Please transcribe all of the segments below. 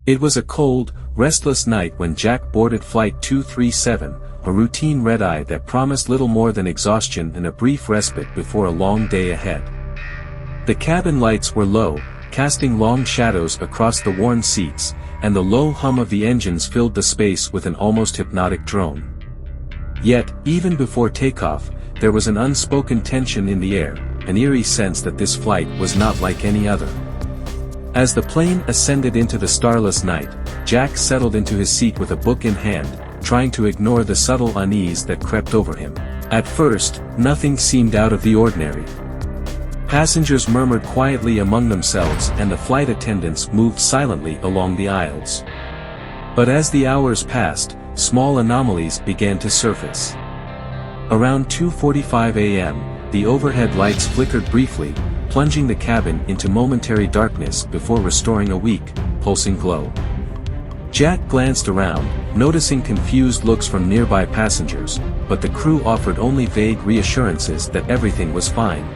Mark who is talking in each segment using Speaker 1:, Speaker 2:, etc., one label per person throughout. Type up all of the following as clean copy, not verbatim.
Speaker 1: It was a cold, restless night when Jack boarded Flight 237, a routine red-eye that promised little more than exhaustion and a brief respite before a long day ahead. The cabin lights were low, casting long shadows across the worn seats, and the low hum of the engines filled the space with an almost hypnotic drone. Yet, even before takeoff, there was an unspoken tension in the air, an eerie sense that this flight was not like any other. As the plane ascended into the starless night, Jack settled into his seat with a book in hand, trying to ignore the subtle unease that crept over him. At first, nothing seemed out of the ordinary. Passengers murmured quietly among themselves and the flight attendants moved silently along the aisles. But as the hours passed, small anomalies began to surface. Around 2:45 a.m., the overhead lights flickered briefly, plunging the cabin into momentary darkness before restoring a weak, pulsing glow. Jack glanced around, noticing confused looks from nearby passengers, but the crew offered only vague reassurances that everything was fine.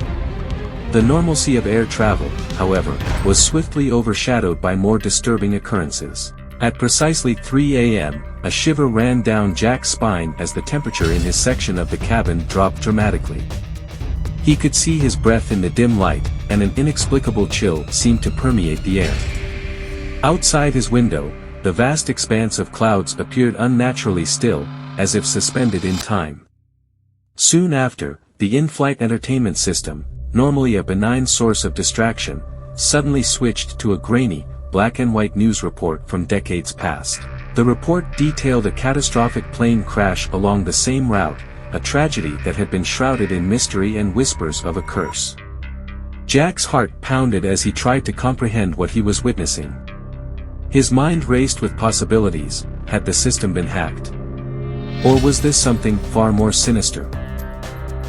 Speaker 1: The normalcy of air travel, however, was swiftly overshadowed by more disturbing occurrences. At precisely 3 a.m., a shiver ran down Jack's spine as the temperature in his section of the cabin dropped dramatically. He could see his breath in the dim light, and an inexplicable chill seemed to permeate the air. Outside his window, the vast expanse of clouds appeared unnaturally still, as if suspended in time. Soon after, the in-flight entertainment system, normally a benign source of distraction, suddenly switched to a grainy, black-and-white news report from decades past. The report detailed a catastrophic plane crash along the same route, a tragedy that had been shrouded in mystery and whispers of a curse. Jack's heart pounded as he tried to comprehend what he was witnessing. His mind raced with possibilities. Had the system been hacked? Or was this something far more sinister?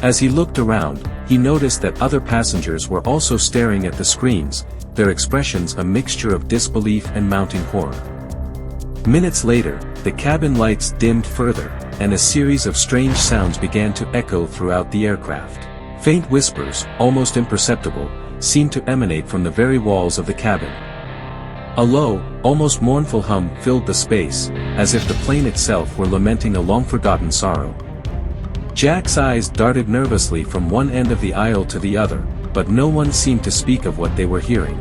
Speaker 1: As he looked around, he noticed that other passengers were also staring at the screens, their expressions a mixture of disbelief and mounting horror. Minutes later, the cabin lights dimmed further, and a series of strange sounds began to echo throughout the aircraft. Faint whispers, almost imperceptible, seemed to emanate from the very walls of the cabin. A low, almost mournful hum filled the space, as if the plane itself were lamenting a long-forgotten sorrow. Jack's eyes darted nervously from one end of the aisle to the other, but no one seemed to speak of what they were hearing.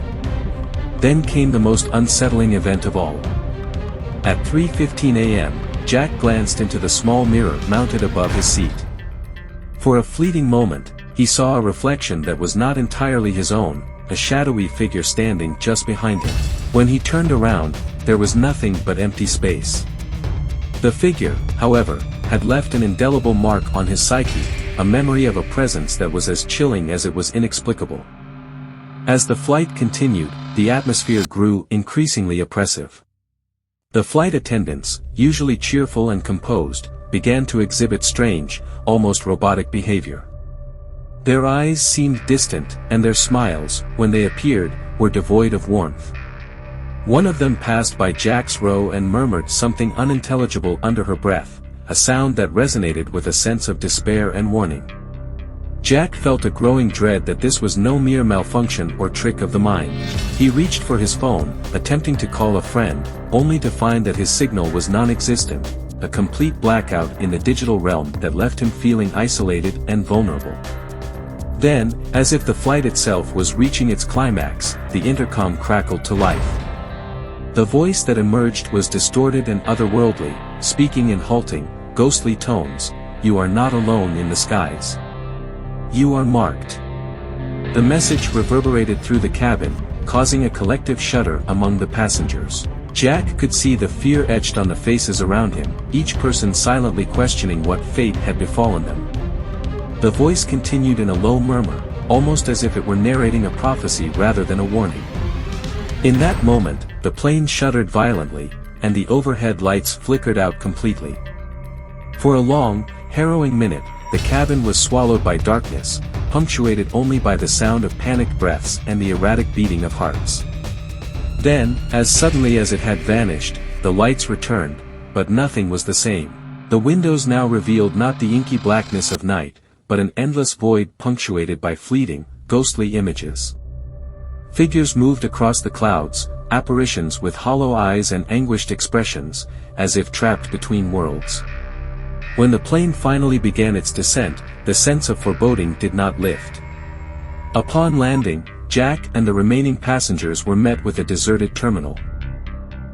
Speaker 1: Then came the most unsettling event of all. At 3:15 a.m., Jack glanced into the small mirror mounted above his seat. For a fleeting moment, he saw a reflection that was not entirely his own, a shadowy figure standing just behind him. When he turned around, there was nothing but empty space. The figure, however, had left an indelible mark on his psyche, a memory of a presence that was as chilling as it was inexplicable. As the flight continued, the atmosphere grew increasingly oppressive. The flight attendants, usually cheerful and composed, began to exhibit strange, almost robotic behavior. Their eyes seemed distant, and their smiles, when they appeared, were devoid of warmth. One of them passed by Jack's row and murmured something unintelligible under her breath, a sound that resonated with a sense of despair and warning. Jack felt a growing dread that this was no mere malfunction or trick of the mind. He reached for his phone, attempting to call a friend, only to find that his signal was non-existent, a complete blackout in the digital realm that left him feeling isolated and vulnerable. Then, as if the flight itself was reaching its climax, the intercom crackled to life. The voice that emerged was distorted and otherworldly, speaking in halting, ghostly tones. "You are not alone in the skies. You are marked." The message reverberated through the cabin, causing a collective shudder among the passengers. Jack could see the fear etched on the faces around him, each person silently questioning what fate had befallen them. The voice continued in a low murmur, almost as if it were narrating a prophecy rather than a warning. In that moment, the plane shuddered violently, and the overhead lights flickered out completely. For a long, harrowing minute, the cabin was swallowed by darkness, punctuated only by the sound of panicked breaths and the erratic beating of hearts. Then, as suddenly as it had vanished, the lights returned, but nothing was the same. The windows now revealed not the inky blackness of night, but an endless void punctuated by fleeting, ghostly images. Figures moved across the clouds, apparitions with hollow eyes and anguished expressions, as if trapped between worlds. When the plane finally began its descent, the sense of foreboding did not lift. Upon landing, Jack and the remaining passengers were met with a deserted terminal.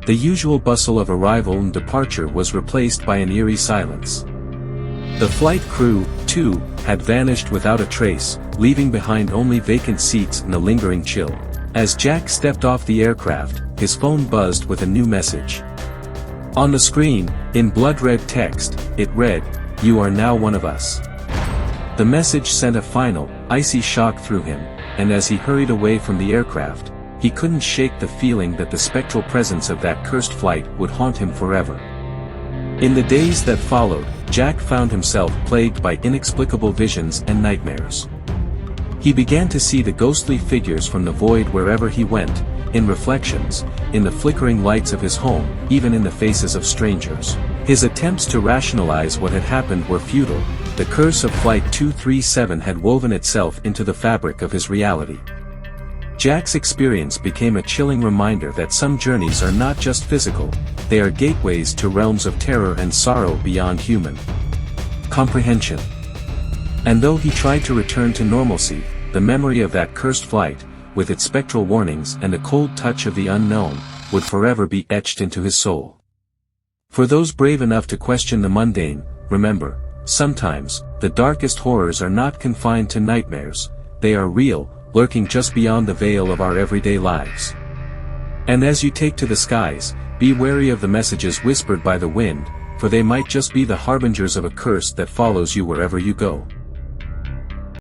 Speaker 1: The usual bustle of arrival and departure was replaced by an eerie silence. The flight crew, too, had vanished without a trace, leaving behind only vacant seats and a lingering chill. As Jack stepped off the aircraft, his phone buzzed with a new message. On the screen, in blood-red text, it read, "You are now one of us." The message sent a final, icy shock through him, and as he hurried away from the aircraft, he couldn't shake the feeling that the spectral presence of that cursed flight would haunt him forever. In the days that followed, Jack found himself plagued by inexplicable visions and nightmares. He began to see the ghostly figures from the void wherever he went, in reflections, in the flickering lights of his home, even in the faces of strangers. His attempts to rationalize what had happened were futile. The curse of Flight 237 had woven itself into the fabric of his reality. Jack's experience became a chilling reminder that some journeys are not just physical, they are gateways to realms of terror and sorrow beyond human comprehension. And though he tried to return to normalcy, the memory of that cursed flight, with its spectral warnings and the cold touch of the unknown, would forever be etched into his soul. For those brave enough to question the mundane, remember, sometimes, the darkest horrors are not confined to nightmares, they are real, lurking just beyond the veil of our everyday lives. And as you take to the skies, be wary of the messages whispered by the wind, for they might just be the harbingers of a curse that follows you wherever you go.